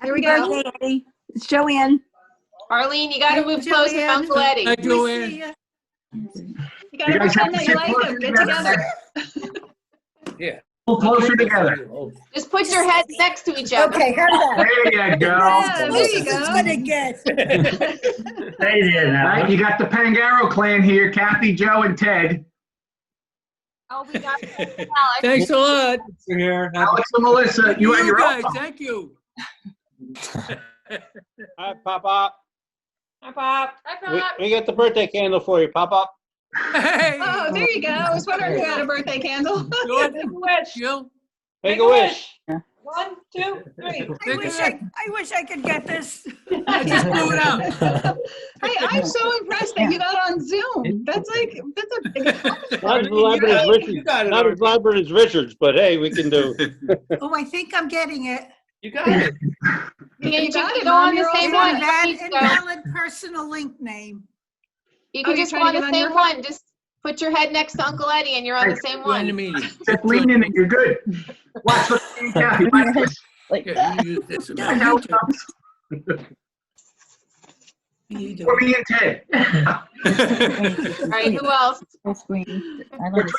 Here we go. Birthday, Eddie. It's Joanne. Arlene, you got to move closer to Joanne. Uncle Eddie. Hi, Joanne. You got to pretend that you like him. Get together. Yeah. A little closer together. Just put your heads next to each other. Okay, how's that? There you go. Yeah, there you It's go. gonna get. Hey there now. Right, you got the Pangaro clan here, Kathy, Joe, and Ted. Oh, we got Alex. Thanks a lot. You're here. Alex and Melissa, you have your own guys, phone. thank you. Hi, Pop Up. Hi, Pop. Hi, Pop. We got the birthday candle for you, Pop Up. Hey. Oh, there you go. I was wondering who had a birthday candle. Good. Make a wish, Jill. Make a wish. 1, 2, 3. I wish I could get this. I just blew it out. Hey, I'm so impressed that you got on Zoom. That's a big accomplishment. Not as elaborate as Richard's, not as elaborate as Richard's, but hey, we can do. Oh, I think I'm getting it. You got it. Yeah, you got it, go on Mom. the You're all same set. one. Invalid personal link name. You Oh, can just go on the same one. Just put your head next to Uncle Eddie and you're on the same Join the one. meeting. Just lean in and you're good. Watch what Kathy. Watch this. Yeah, you use this. I know it comes. For me and Ted. All right, who else? We're three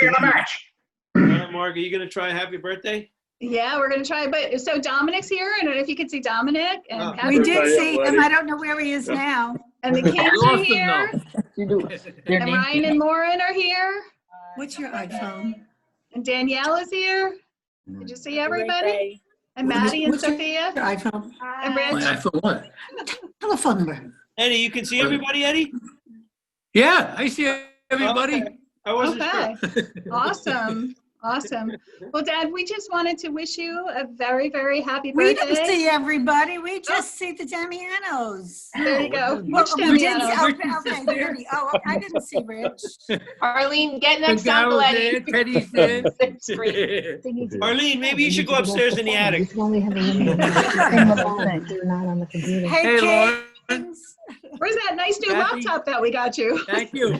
on a match. All right, Mark, are you gonna try happy birthday? Yeah, we're going to try. But so Dominic's here. I don't know if you can see Dominic. And Oh. Happy We did birthday. see him. I don't know where he is now. And the kids are Lost him, here. though. And Ryan and Lauren are here. What's your iPhone? And Danielle is here. Did you see everybody? And Maddie and What's your Sophia. iPhone. And My Rich. iPhone what? Telephone number. Eddie, you can see everybody, Eddie? Yeah, I see everybody. Okay. I wasn't Okay. sure. Awesome. Awesome. Well, Dad, we just wanted to wish you a very, very happy We birthday. don't see everybody. We just see the Damianos. There you go. Well, Which we didn't Damiano? see, okay, Eddie. Oh, I didn't see Rich. Arlene, get The next to Uncle Daryl's Eddie. there, Teddy's there. Screen. Arlene, maybe you should go upstairs in the attic. You can only have a limited amount. They're not on the computer. Hey, Hey, Lauren. Kings. Where's that nice new Happy- laptop that we got you? Thank you.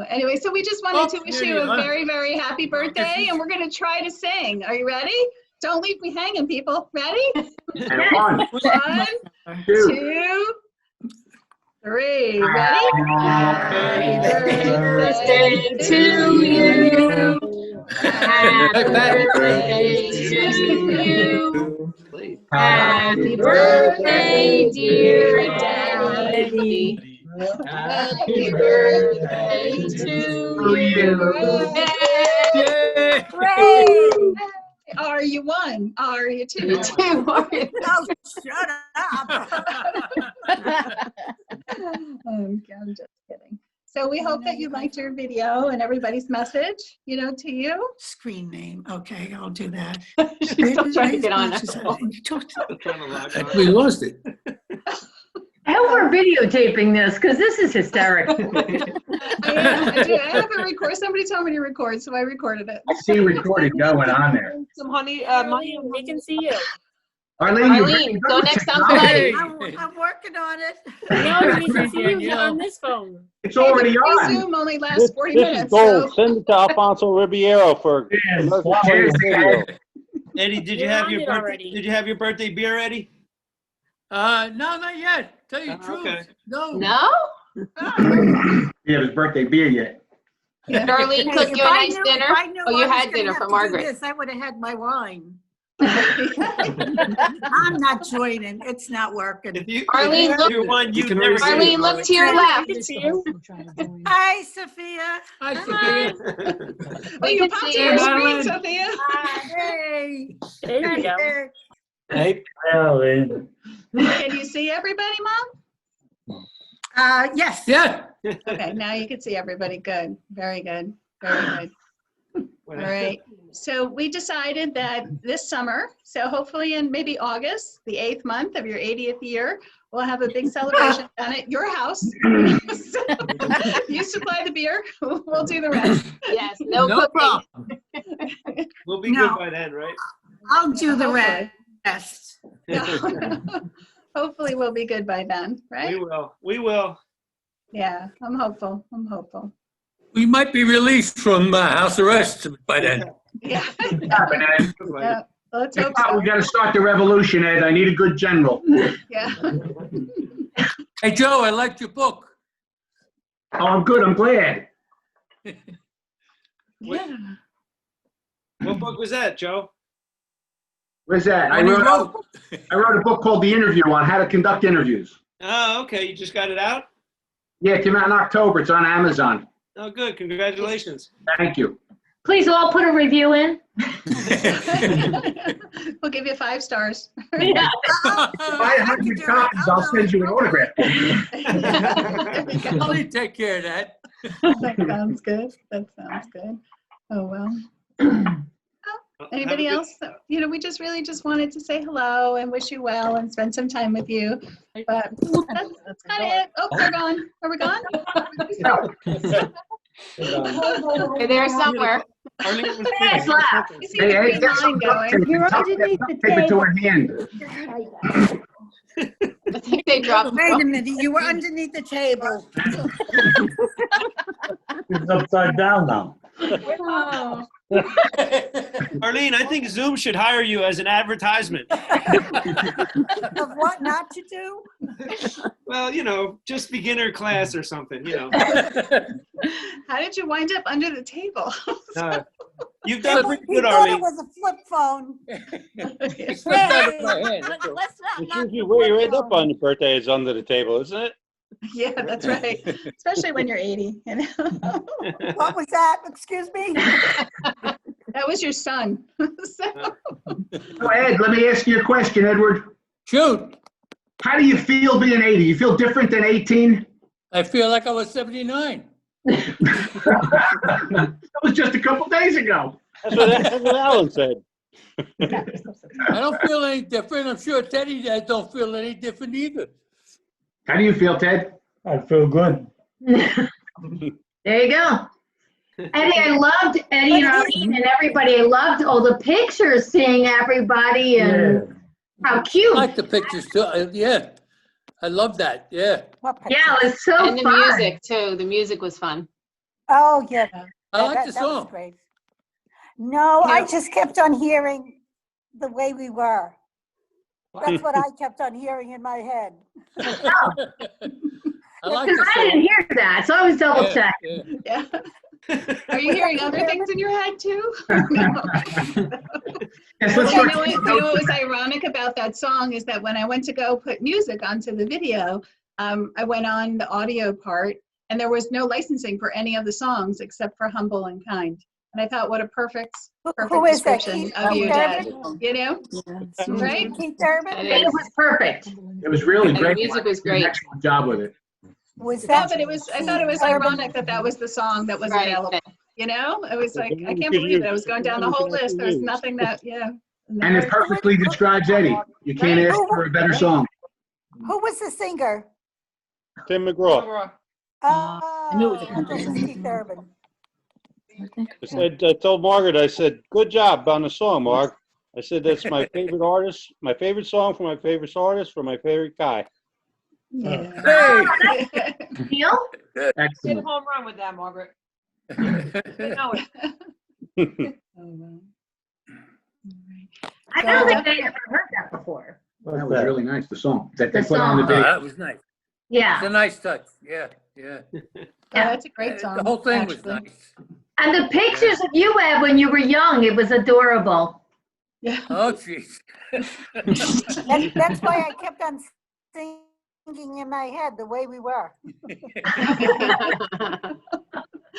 Anyway, so we just wanted to wish you a huh? very, very happy birthday, and we're going to try to sing. Are you ready? Don't leave me hanging, people. Ready? And 1, 1, 2. 2, 3. Ready? Happy birthday to you. Happy birthday to you. Happy birthday, dear Daddy. Happy birthday to you. Yay. Great. Are you 1? Are you 2? Oh, shut up. I'm just kidding. So we hope that you liked your video and everybody's message, to you. Screen name. Okay, I'll do that. She's still trying to get on Where's that. March? We lost it. I hope we're videotaping this because this is hysterical. I have it record. Somebody told me to record, so I recorded it. I see recording going on there. Some honey, money, we can see you. Arlene, Arlene, go next to Uncle Eddie. I'm working on it. No, we can see you on this phone. It's already Hey, the on. Zoom only lasts 40 This is minutes. gold. So Send it to Alfonso Ribeiro for Yes. another Cheers, video. Eddie, did you You're have on your it birthday? already. Did you have your birthday beer, Eddie? No, not yet. Tell you the truth. Okay. No. no? Yeah, his birthday beer yet. Did Arlene Hey, cook if you a I nice knew- dinner? if I knew Oh, you I was had gonna dinner have for to do Margaret. this, I would have had my wine. I'm not joining. It's not working. If you, Arlene, if you look- have your one, You you can never already see Arlene, it. look to your We left. can see you. Hi, Sophia. Hi, Sophia. Oh, you can popped see to your her. screen, Sophia. Hey. There you go. Hey, Can you see everybody, Mom? Yes. Yeah. Okay, now you can see everybody. Good. Very good. Very good. All right. So we decided that this summer, so hopefully in maybe August, the 8th month of your 80th year, we'll have a big celebration down at your house. So you supply the beer, we'll do the rest. Yes, no No cooking. problem. we'll be No. good by then, right? I'll do the Hopefully. rest. Hopefully we'll be good by then, right? We will. We will. Yeah, I'm hopeful. I'm hopeful. We might be released from house arrest by then. Yeah. Happen, Ed. Yeah. Let's hope We so. got to start the revolution, Ed. I need a good general. Yeah. Hey, Joe, I liked your book. Oh, I'm good. I'm glad. Yeah. What book was that, Joe? Where's that? When you wrote. I wrote a book called The Interview on how to conduct interviews. Oh, okay. You just got it out? Yeah, it came out in October. It's on Amazon. Oh, good. Congratulations. Thank you. Please all put a review in. We'll give you 5 stars. Yeah. If I had 100 copies, I'll send you an autograph. I'll take care of that. That sounds good. That sounds good. Oh, well. Anybody else? We just really just wanted to say hello and wish you well and spend some time with you. But that's kind of it. Oh, they're gone. Are we gone? They're there somewhere. Arlene was Yes, laugh. You see the green line going. You're underneath the Tape it to her hand. I think they dropped. Wait a minute, you were underneath the table. It's upside down now. Oh. Arlene, I think Zoom should hire you as an advertisement. Of what not to do? Well, just beginner class or something, How did you wind up under the table? You've done pretty He good, thought it Arlene. was a flip phone. It's not out of my hand. That's all. Let's not Oh, knock usually the where you flip end up phone. on your birthday is under the table, isn't it? Yeah, that's right. Especially when you're 80. What was that? Excuse me? That was your son. So, So Ed, let me ask you a question, Edward. Shoot, How do you feel being 80? You feel different than 18? I feel like I was 79. That was just a couple days ago. That's what Alan said. I don't feel any different. I'm sure Teddy don't feel any different either. How do you feel, Ted? I feel good. There you go. Eddie, I loved Eddie and Arlene and everybody. I loved all the pictures, seeing everybody and how I cute. like the pictures too. Yeah, I love that. Yeah, What picture? Yeah, it was so And the fun. music too. The music was fun. Oh, yeah. I like the That was song. great. No, I Yeah. just kept on hearing The Way We Were. That's what I kept on hearing in my head. I like Because the I didn't song. hear that, so I was double Yeah, checking. yeah. yeah. Are you hearing other things in your head too? No. Yes, Well, let's you start. know what was ironic about that song is that when I went to go put music onto the video, I went on the audio part and there was no licensing for any of the songs except for Humble and Kind. And I thought, what a perfect Who is that? description Keith of you, Dad. Urban? You know, right? Keith Urban? It It is. was perfect. It was really And the great. music was You did an great. excellent job with it. Was Yeah, that? but I thought it was ironic that that was the song that was Right. available. You know, it was like, I can't believe it. I was going down the whole list. There was nothing that, And it perfectly describes Eddie. You can't ask for a better song. Who was the singer? Tim McGraw. I knew it was a thought it was Keith Urban. I told Margaret, I said, good job on the song, Mark. I said, that's my favorite artist, my favorite song for my favorite artist for my favorite guy. Yeah. Hey. Neil? Excellent. home run with that, Margaret. I don't think I ever heard that before. That was really nice, the song that they The put on the song. video. That was nice. It's Yeah. a nice touch. Yeah, yeah. Yeah, that's a great song. The whole thing was actually. nice. And the pictures of you, Ed, when you were young, it was adorable. Yeah. Oh, jeez. That's why I kept on singing in my head The Way We Were.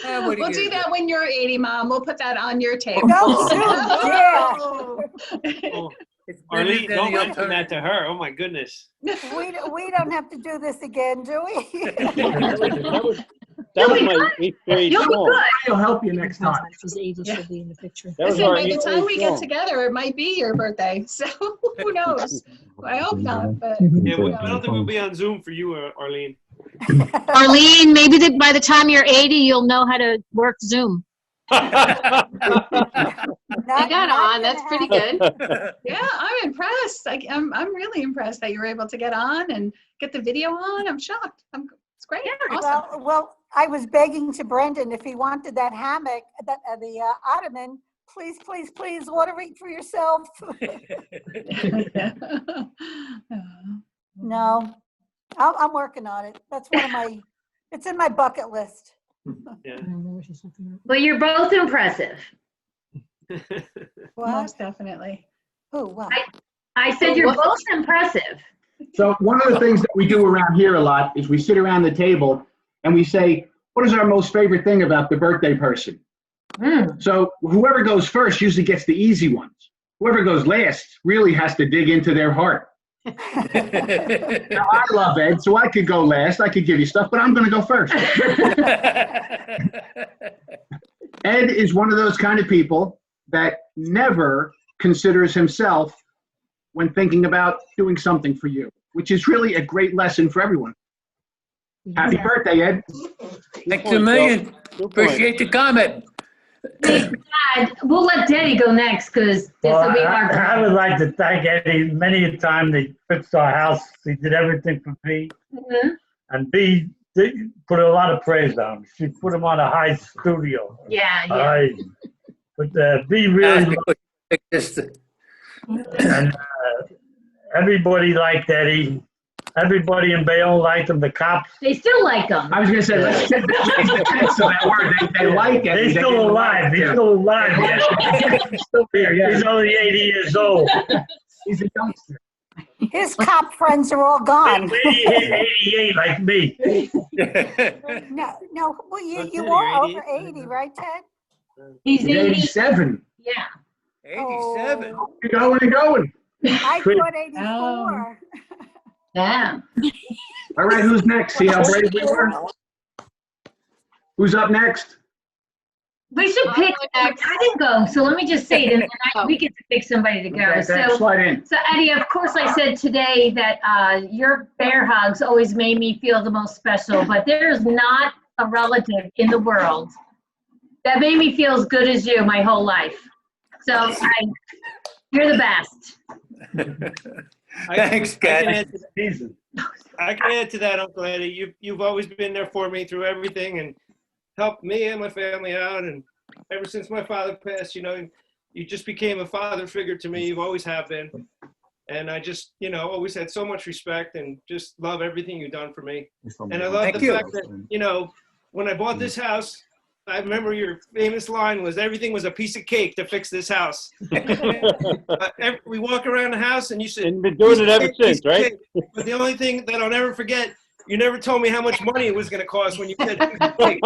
Yeah, what are you We'll do gonna that when you're 80, Mom. We'll put that on your tape. Don't you dare. Oh, It's Arlene, better don't than the mention that to her. Oh, my goodness. We don't have to do this again, do we? That was my 8th grade You'll be song. good. He'll help you next time. She's 80, she'll be in the picture. That was Listen, our by the 8th time grade we get song. together, it might be your birthday. So who knows? I hope not, but Yeah, I don't think we'll be on Zoom for you, Arlene. Arlene, maybe by the time you're 80, you'll know how to work Zoom. I got on. That's pretty good. yeah, I'm impressed. I'm really impressed that you were able to get on and get the video on. I'm shocked. It's great. Awesome. Well, I was begging to Brendan if he wanted that hammock, the ottoman, please, please, please order it for yourself. No, I'm working on it. That's one of my, it's in my bucket list. Well, you're both impressive. What? Most definitely. Who, what? I said you're both impressive. So one of the things that we do around here a lot is we sit around the table and we say, what is our most favorite thing about the birthday person? So whoever goes first usually gets the easy ones. Whoever goes last really has to dig into their heart. Now, I love Ed, so I could go last. I could give you stuff, but I'm going to go first. Ed is one of those kind of people that never considers himself when thinking about doing something for you, which is really a great lesson for everyone. Happy birthday, Ed. Thanks a million. Appreciate the comment. Dad, we'll let Daddy go next because this Well, will be I our. would like to thank Eddie. Many a time they fixed our house. He did everything for me. Mhm. And B, they put a lot of praise on him. She put him on a high studio. Yeah. But B really, and everybody liked Eddie. Everybody in Bayonne liked him. The cops, They still like him. I was going to say, let's change the tense of that word. They like Ed. he's still alive. He's still alive. He's still here, yeah. He's only 80 years old. He's a youngster. His cop friends are all gone. 88 like me. No, well, you are over 80, right, Ted? He's He's 87. Yeah. 87. Oh, Going. I thought 84. Yeah. All right, who's next? See how brave we were? Who's up next? We should I'll pick. go next. I didn't go, so let me just say it, and then we get to pick somebody to go. Okay, thanks. So, Slide in. Eddie, of course, I said today that your bear hugs always made me feel the most special, but there's not a relative in the world that made me feel as good as you my whole life. So you're the best. Thanks, Kat. I can add to that, Uncle Eddie. You've always been there for me through everything and helped me and my family out. And ever since my father passed, you just became a father figure to me. You've always have been. And I just, always had so much respect and just love everything you've done for me. And I love Thank the you. fact that, when I bought this house, I remember your famous line was, everything was a piece of cake to fix this house. We walk around the house and you said, And been doing it ever since, right? But the only thing that I'll never forget, you never told me how much money it was going to cost when you said piece of cake.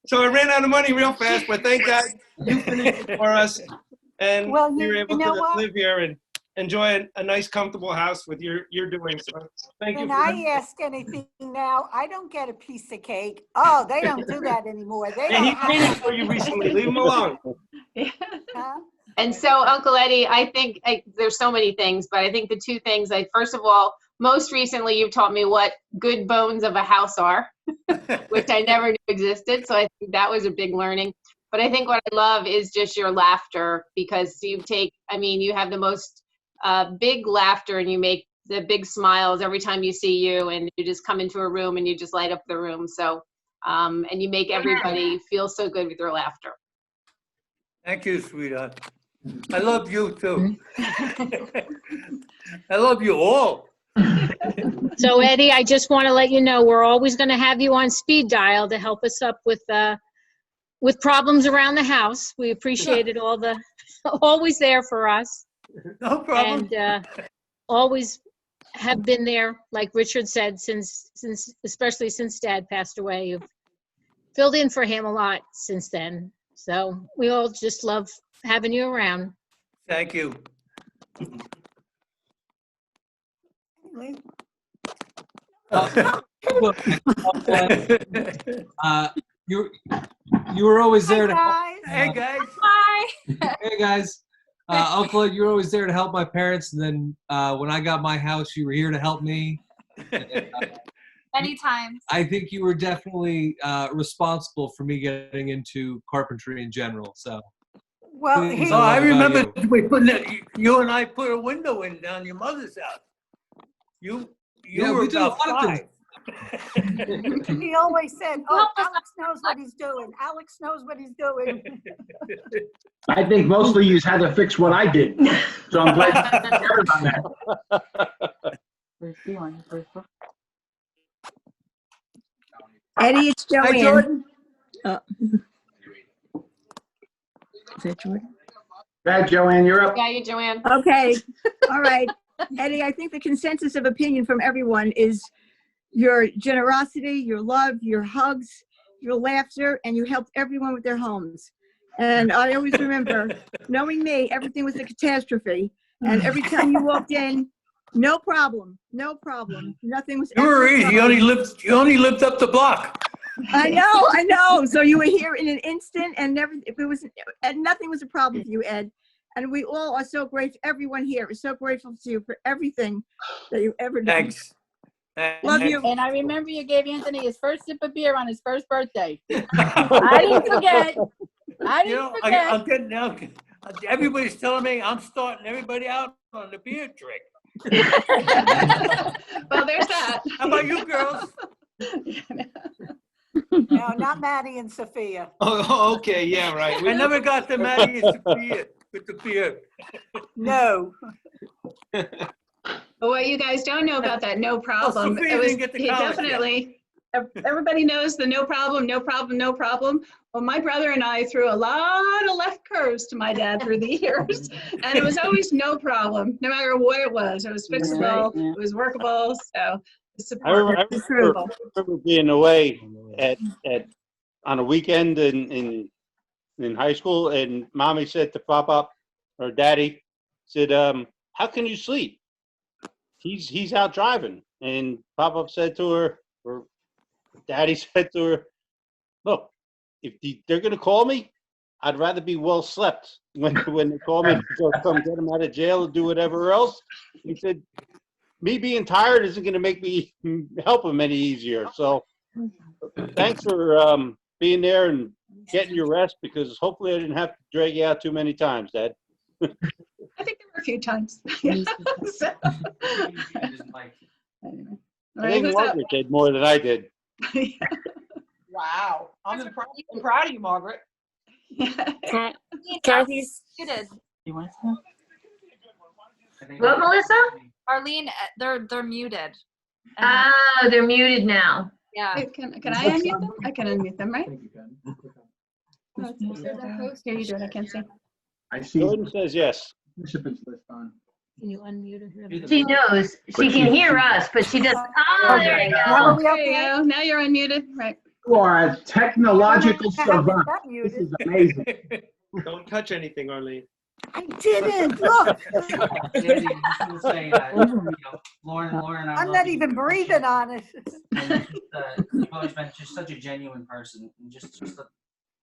So I ran out of money real fast, but thank God you finished it for us. And Well, we were you able know to what? live here and enjoy a nice, comfortable house with your doing. So thank you When for I that. ask anything now, I don't get a piece of cake. Oh, they don't do that anymore. They And he don't made it have for you recently. Leave him alone. huh? And so, Uncle Eddie, I think there's so many things, but I think the two things, first of all, most recently you've taught me what good bones of a house are, which I never knew existed. So I think that was a big learning. But I think what I love is just your laughter, because you have the most big laughter and you make the big smiles every time you see you, and you just come into a room and you just light up the room. So, and you make everybody feel so good with your laughter. Thank you, sweetheart. I love you too. I love you all. So Eddie, I just want to let you know, we're always going to have you on speed dial to help us up with problems around the house. We appreciate it, always there for us. No problem. And always have been there, like Richard said, especially since Dad passed away. You've filled in for him a lot since then. So we all just love having you around. Thank you. You were always there to help. Hi, guys. Hey, guys. Hi. Hey guys, Uncle, you were always there to help my parents, and then when I got my house, you were here to help me. Anytime. I think you were definitely responsible for me getting into carpentry in general. So. Well, Please, he, Oh, I love about remember you and I put a window in down your mother's house. You Yeah, were we did a about lot of things. 5. He always said, oh, Alex knows what he's doing. Alex knows what he's doing. I think mostly you had to fix what I did. So I'm glad you heard on that. Eddie, it's Hi, Joanne. Jordan. Is that Jordan? Go ahead, Joanne, you're up. Yeah, you, Joanne. Okay, all right. Eddie, I think the consensus of opinion from everyone is your generosity, your love, your hugs, your laughter, and you helped everyone with their homes. And I always remember, knowing me, everything was a catastrophe. And every time you walked in, no problem, no problem. Nothing was. You were ever a easy. You only lived up the block. I know. So you were here in an instant, and nothing was a problem for you, Ed. And we all are so grateful. Everyone here is so grateful to you for everything that you ever did. Thanks. Love you. And I remember you gave Anthony his first sip of beer on his first birthday. I didn't forget. I didn't forget. I'm getting now. Everybody's telling me I'm starting everybody out on the beer trick. Well, there's that. How about you girls? No, not Maddie and Sophia. Oh, okay, yeah, right. I never got the Maddie and Sophia with the beer. No. But what you guys don't know about that no problem, Sophia it was didn't get to he college definitely, everybody knows the no problem, no problem, no problem. Well, my brother and I threw a lot of left curves to my dad through the years, and it was always no problem, no matter what it was. It was fixable, it was workable, so it's I remember being away on a weekend in high school, and Mommy said to Papa or Daddy said, "How can you sleep? He's out driving." And Papa said to her, or Daddy said to her, "Look, if they're gonna call me, I'd rather be well slept when they call me to go come get them out of jail or do whatever else." He said, "Me being tired isn't going to make me help him any easier." So thanks for being there and getting your rest, because hopefully I didn't have to drag you out too many times, Dad. I think there were a few times. So, anyway. All I right, think who's up? Margaret did more than I did. Wow. I'm proud of you, Margaret. Kathy's muted. You want to? What, Melissa? Arlene, they're muted. Oh, they're muted now. Yeah. Wait, can I unmute them? I can unmute them, right? Here, you do it. I can't see. I see. Jordan says yes. Participants list on. Can you unmute her? She knows. She can hear us, but she doesn't. Oh, there you go. There you go. Now you're unmuted. Right. You are a technological savant. This is amazing. Don't touch anything, Arlene. I didn't. Look. Lauren, I'm not even breathing on it. You've always been just such a genuine person, and just a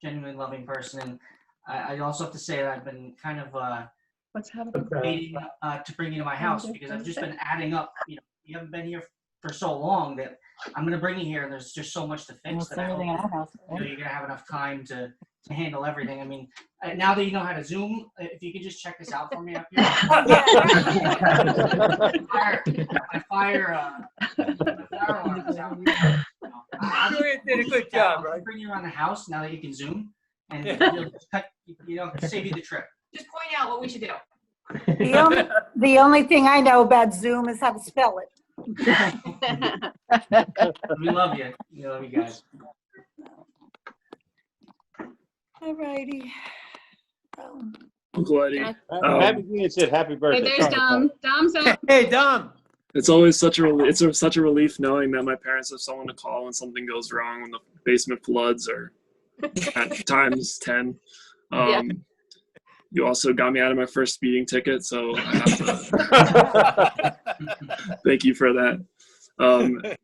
genuinely loving person. And I also have to say that I've been kind of What's happening? waiting to bring you to my house, because I've just been adding up. You haven't been here for so long that I'm going to bring you here, and there's just so much to fix that I hope you're going to have enough time to handle everything. I mean, now that you know how to Zoom, if you could just check this out for me up here. My fire alarm is out. I'm sure you did a good job, right? I'll bring you around the house now that you can Zoom, and save you the trip. Just point out what we should do. The only thing I know about Zoom is how to spell it. We love you. We love you guys. All righty. Uncle Eddie. Happy Dean said happy birthday. Hey, there's Dom. Dom's up. Hey, Dom. It's always such a relief knowing that my parents have someone to call when something goes wrong, when the basement floods, or at times 10. You also got me out of my first speeding ticket, so I have to thank you for that. And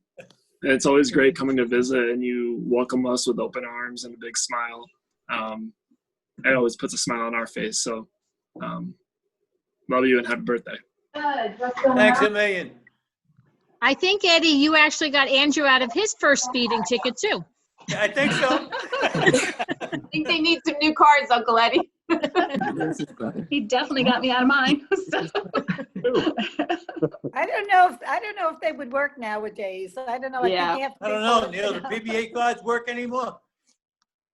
it's always great coming to visit, and you welcome us with open arms and a big smile. It always puts a smile on our face. So love you and happy birthday. Thanks a million. I think, Eddie, you actually got Andrew out of his first speeding ticket, too. I think so. I think they need some new cards, Uncle Eddie. He definitely got me out of mine. So. I don't know if they would work nowadays. I don't know. I think Yeah. they have to I be don't know, full- Neil, the PBA cards work anymore?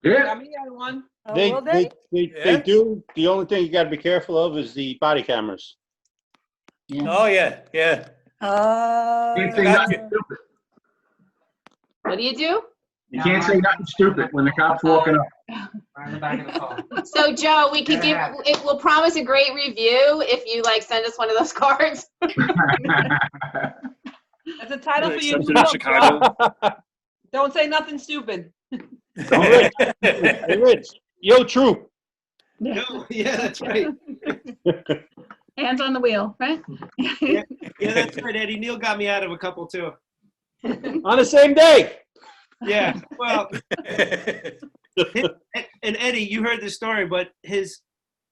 Yeah. Yeah, me had one. Oh, They, will they, they? they do. The only thing you got to be careful of is the body cameras. Oh, yeah, yeah. Can't say Got nothing you. stupid. What do you do? You can't say nothing stupid when the cop's walking up. Right in the back of the phone. So Joe, we could give, it will promise a great review if you like send us one of those cards. That's a title for your new Accepted in book, Chicago. Joe. Don't say nothing stupid. Hey, Rich, yo, true. No, yeah, that's right. Hands on the wheel, right? Yeah, that's right, Eddie. Neil got me out of a couple too. On the same day. Yeah, well, and Eddie, you heard the story, but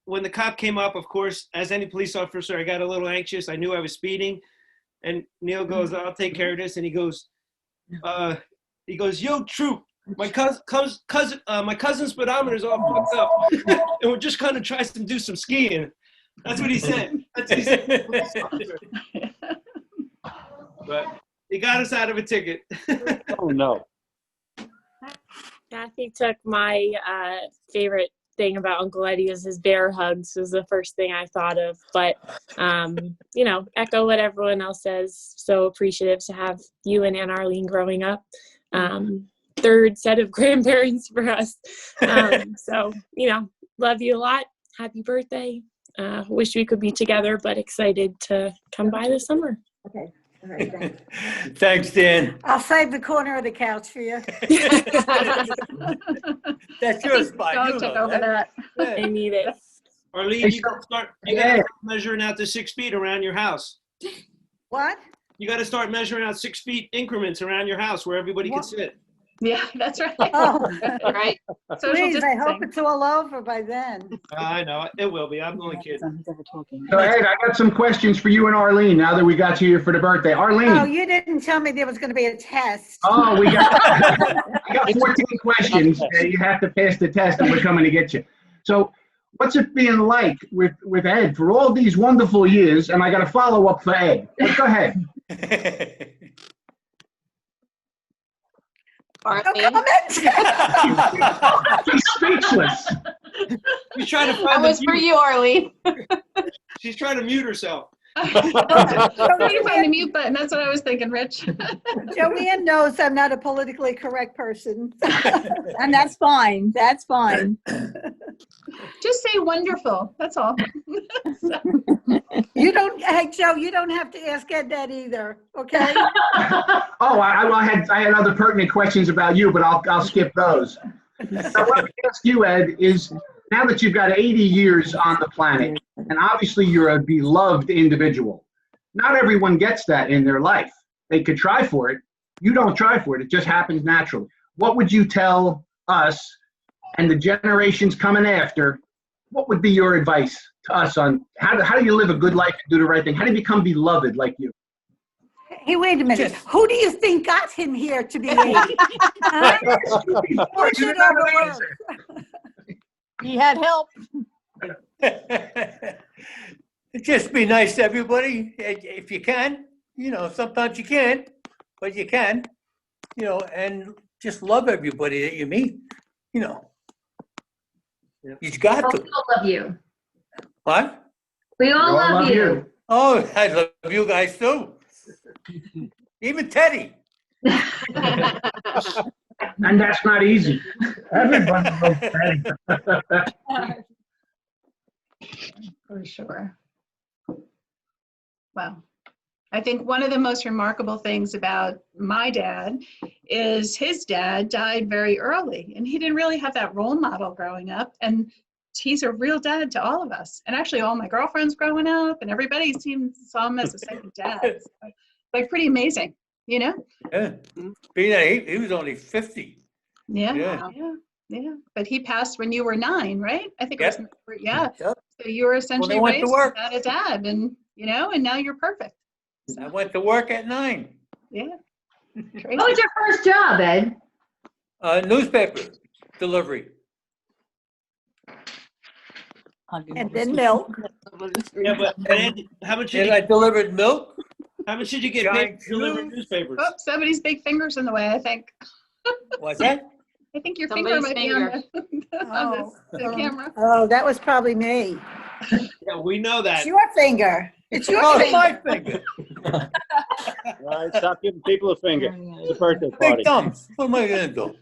when the cop came up, of course, as any police officer, I got a little anxious. I knew I was speeding, and Neil goes, "I'll take care of this," and he goes, "Yo, troop, my cousin's speedometer's all fucked up, and we're just gonna try to do some skiing." That's what he said. That's what he said. But he got us out of a ticket. Oh no. Kathy took my favorite thing about Uncle Eddie was his bear hugs was the first thing I thought of. But, echo what everyone else says. So appreciative to have you and Aunt Arlene growing up. Third set of grandparents for us. So, love you a lot. Happy birthday. Wish we could be together, but excited to come by this summer. Okay. All right, thanks. Thanks, Dan. I'll save the corner of the couch for you. That's your spot. Dog You took know over that. I need it. Arlene, you gotta start measuring out to 6 feet around your house. What? You got to start measuring out 6 feet increments around your house where everybody can sit. Yeah, that's right. Oh, Right. Social please, I hope distancing. it's all over by then. I know it will be. I'm only kidding. So Ed, I got some questions for you and Arlene now that we got you here for the birthday. Arlene. Oh, you didn't tell me there was going to be a test. Oh, we got 14 questions. You have to pass the test and we're coming to get you. So what's it been like with Ed for all these wonderful years? And I got a follow-up for Ed. But go ahead. Arlene. She's speechless. She's trying to That find was for you, Arlene. She's trying to mute herself. Trying to find the mute button. That's what I was thinking, Rich. Joanne knows I'm not a politically correct person. And that's fine. That's fine. Just say wonderful. That's all. You don't, hey, Joe, you don't have to ask Ed that either, okay? Oh, I had other pertinent questions about you, but I'll skip those. So what I ask you, Ed, is now that you've got 80 years on the planet, and obviously you're a beloved individual, not everyone gets that in their life. They could try for it. You don't try for it. It just happens naturally. What would you tell us and the generations coming after? What would be your advice to us on how do you live a good life and do the right thing? How do you become beloved like you? Hey, wait a minute. Who do you think got him here to be 80? Huh? Or should overwork? He had help. Just be nice to everybody if you can. Sometimes you can't, but you can. And just love everybody that you meet. You've got to. We all love you. What? We all love you. Oh, I love you guys too. Even Teddy. And that's not easy. Everybody knows Teddy. For sure. Well, I think one of the most remarkable things about my dad is his dad died very early, and he didn't really have that role model growing up. And he's a real dad to all of us. And actually all my girlfriends growing up and everybody saw him as a second dad. So, like pretty amazing, Yeah. He was only 50. Yeah. But he passed when you were 9, right? I think Yep. it was, yeah. Yep. So you were essentially went to raised work. without a dad, and and now you're perfect. I went to work at 9. Yeah. What was your first job, Ed? Newspaper delivery. And then milk. Yeah, but Ed, how much did And you I delivered milk. how much did you get Giant paid for delivering shoes. newspapers? Oh, somebody's big finger's in the way, I think. What's that? I think your finger Somebody's might be on the camera. Oh, that was probably me. Yeah, we know that. It's your finger. It's your Oh, finger. my finger. All right, stop giving people a finger. It's a birthday Big party. thumbs. What am I gonna do?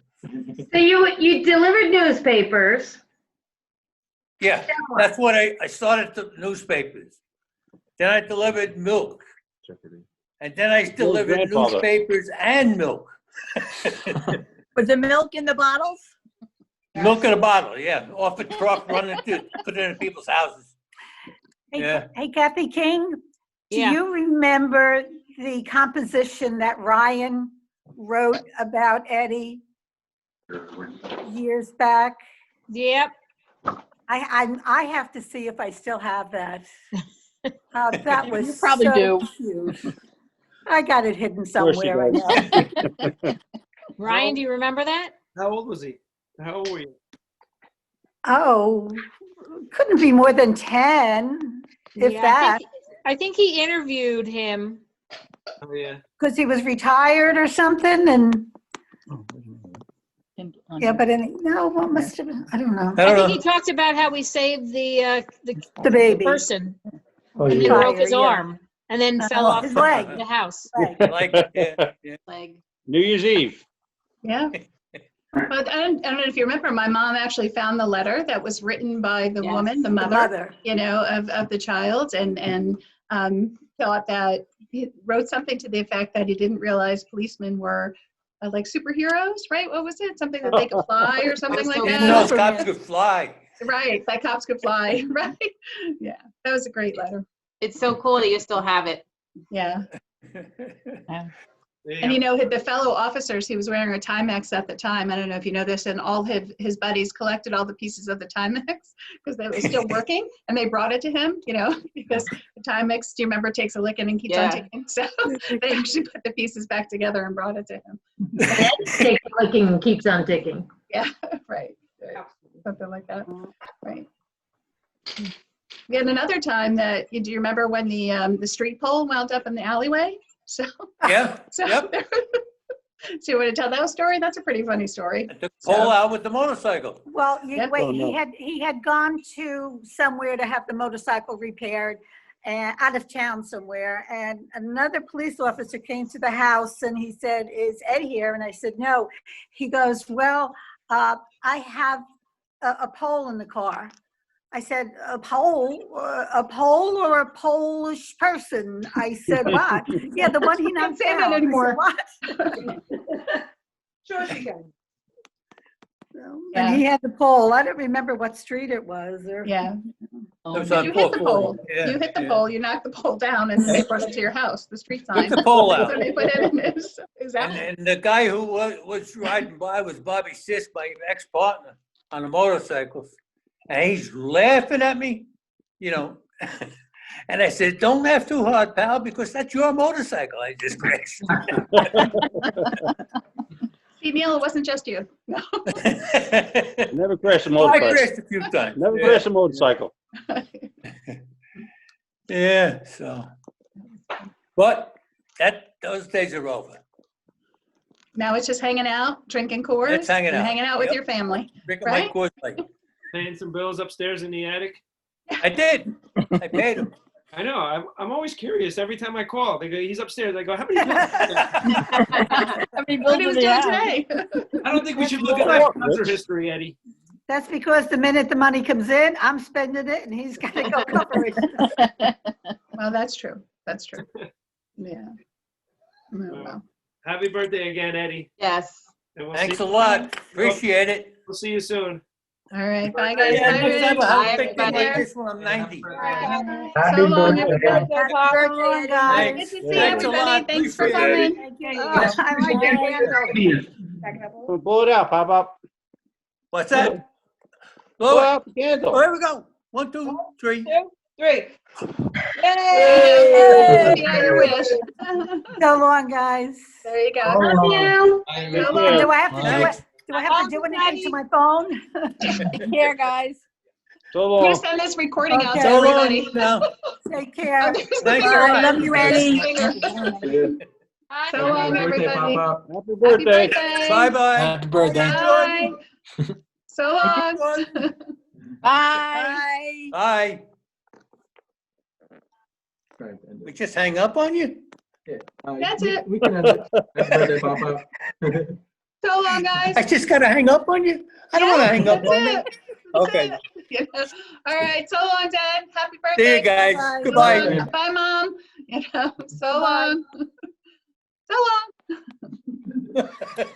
So you delivered newspapers. Yeah, that's what I started the newspapers. Then I delivered milk. And then I delivered grandfather. newspapers and milk. Was the milk in the bottles? Milk in a bottle, yeah, off a truck, running to, put it in people's houses. Hey, Yeah. hey, Kathy King, do Yeah. you remember the composition that Ryan wrote about Eddie years back? Yep. I have to see if I still have that. That was You probably so do. cute. I got it hidden course you somewhere. I know. Ryan, do you remember that? How old was he? How old were you? Oh, couldn't be more than 10, if Yeah, that, I think he interviewed him. Oh yeah. because he was retired or something. And yeah, but no, what must have been? I don't know. I I don't think know. he talked about how we saved the The baby. person Oh, and then yeah. broke his Yeah. arm and then fell off his leg. the house. Like, yeah. Leg. New Year's Eve. Yeah. But I don't know if you remember, my mom actually found the letter that was written by the Yes. woman, the The mother, mother. you know, of the child, and thought that he wrote something to the effect that he didn't realize policemen were like superheroes, right? What was it? Something that they could fly or something like Didn't know that. cops could fly. Right, that cops could fly, right? Yeah, that was a great letter. It's so cool that you still have it. Yeah. There you And go. you know, the fellow officers, he was wearing a Timex at the time. I don't know if you know this, and all his buddies collected all the pieces of the Timex because they were still working, and they brought it to him, you know, because the Timex, do you remember, takes a licking and keeps on Yeah. ticking. So they actually put the pieces back together and brought it to him. Takes clicking and keeps on ticking. Yeah, right. Something like that. Right. We had another time that, do you remember when the street pole wound up in the alleyway? So, Yeah, so, yep. so you want to tell that story? That's a pretty funny story. I took Paul out with the motorcycle. Well, Yeah. wait, Oh, no. he had gone to somewhere to have the motorcycle repaired and out of town somewhere. And another police officer came to the house and he said, "Is Ed here?" And I said, "No." He goes, "Well, I have a pole in the car." I said, "A pole or a Polish person?" I said, "What?" Yeah, the one he Can't knocked say that down. I said, anymore. "What?" Sure she can. Yeah. And he had the pole. I don't remember what street it was. Or Yeah. It was But on you hit the 440. pole. Yeah, You hit the yeah. pole, you knocked the pole down, and they brought it to your house, the street sign. Took the pole out. So they put it in his alley. And the guy who was riding by was Bobby Sis, my ex-partner, on the motorcycles. And he's laughing at me, you know. And I said, "Don't laugh too hard, pal, because that's your motorcycle I just crashed." See, Neil, it wasn't just you. No. Never crashed a I motorcycle. crashed a few times. Never Yeah. crashed a motorcycle. Yeah, so. But those days are over. Now it's just hanging out, drinking Coors. It's hanging and out. hanging out with Yep. your family. Drinking Right? my Coors Light. Paying some bills upstairs in the attic. I did. I paid him. I know. I'm always curious. Every time I call, they go, "He's upstairs." I go, "How many bills?" What he was doing today. I don't think we should look at that concert history, Eddie. That's because the minute the money comes in, I'm spending it and he's got to go cover it. Well, that's true. That's true. Yeah. Oh, well. Happy birthday again, Eddie. Yes. And we'll Thanks see a lot. Appreciate it. We'll see you soon. All right. Bye, guys. Yeah, Bye, next time Rich. I'll have Bye, a big thing everybody. like this when I'm 90. Happy So long, birthday. everybody. Happy birthday, guys. Good to see Thanks a everybody. lot. Thanks for Appreciate it. coming. Thank you. I like your candle. Blow it out, pop up. What's that? Blow Blow it. out the candle. Oh, here we go. 1, 2, 3. 3. Yay! Yeah, your wish. So long, guys. There you go. Love you. So long. Do I have to do Thanks. it? Do I have to do anything to my phone? Take care, guys. So I'm long. gonna send this recording out to Okay. So long everybody. now. Take care. There's the Thanks a finger. lot. Love you, Eddie. So long, everybody. Happy Happy birthday. birthday. Bye-bye. Happy birthday. Bye. So long. Bye. Bye. We just hang up on you? That's it. We can end it. Happy birthday, Papa. So long, guys. I just gotta hang up on you? I don't wanna hang up That's on you. it. Okay. You know? All right. So long, Dad. Happy See birthday. you guys. Bye. Goodbye. So long. Bye, Mom. You know, so Bye. long. So long.